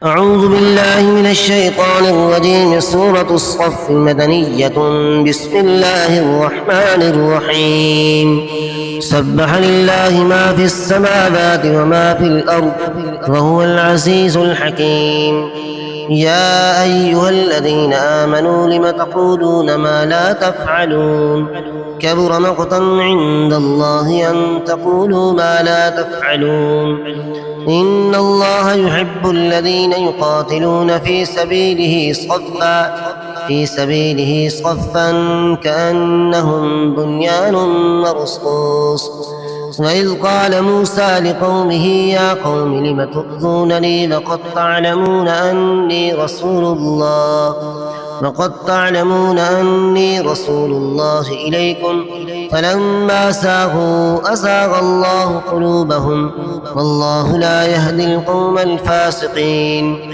أعوذ بالله من الشيطان الرجيم. سورة الصف مدنية. بسم الله الرحمن الرحيم. سبح لله ما في السماوات وما في الأرض وهو العزيز الحكيم. يا أيها الذين آمنوا لم تقولون ما لا تفعلون؟ كبر مقتا عند الله أن تقولوا ما لا تفعلون. إن الله يحب الذين يقاتلون في سبيله صفا كأنهم بنيان مرصوص. وإذ قال موسى لقومه يا قوم لم تؤذونني وقد تعلمون أني رسول الله إليكم فلما زاغوا أزاغ الله قلوبهم والله لا يهدي القوم الفاسقين.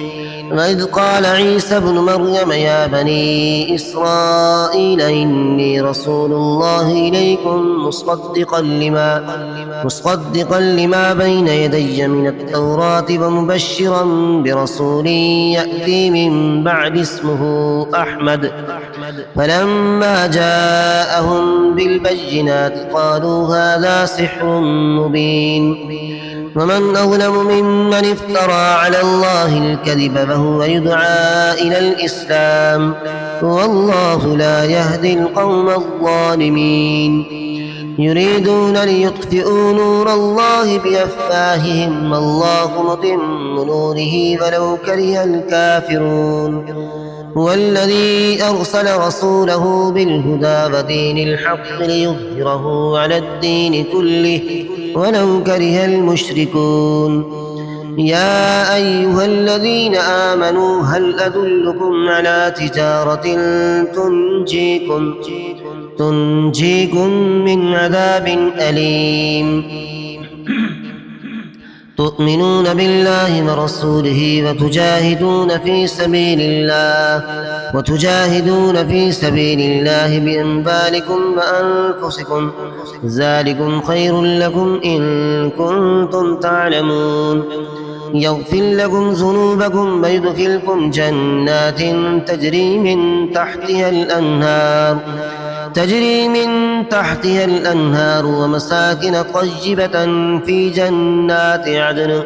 وإذ قال عيسى ابن مريم يا بني إسرائيل إني رسول الله إليكم مصدقا لما بين يدي من التوراة ومبشرا برسول يأتي من بعد اسمه أحمد. فلما جاءهم بالبينات قالوا هذا سحر مبين. ومن أظلم ممن افترى على الله الكذب وهو يدعى إلى الإسلام والله لا يهدي القوم الظالمين. يريدون ليطفئوا نور الله بأفواههم والله متم نوره ولو كره الكافرون. هو الذي أرسل رسوله بالهدى ودين الحق ليظهره على الدين كله ولو كره المشركون. يا أيها الذين آمنوا هل أدلكم على تجارة تنجيكم من عذاب أليم؟ تؤمنون بالله ورسوله وتجاهدون في سبيل الله بأموالكم وأنفسكم ذلكم خير لكم إن كنتم تعلمون. يغفر لكم ذنوبكم ويدخلكم جنات تجري من تحتها الأنهار ومساكن طيبة في جنات عدن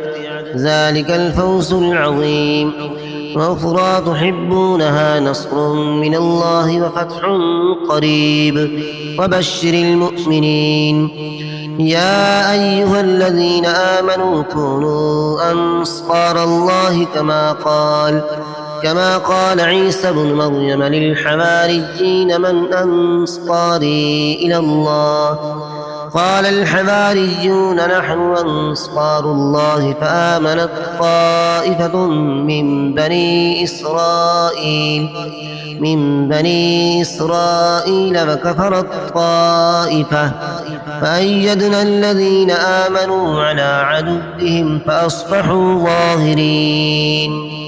ذلك الفوز العظيم. وأخرى تحبونها نصر من الله وفتح قريب وبشر المؤمنين. يا أيها الذين آمنوا كونوا أنصار الله كما قال عيسى بن مريم للحواريين من أنصاري إلى الله؟ قال الحواريون نحن أنصار الله. فآمنت طائفة من بني إسرائيل وكفرت طائفة فأيدنا الذين آمنوا على عدوهم فأصبحوا ظاهرين.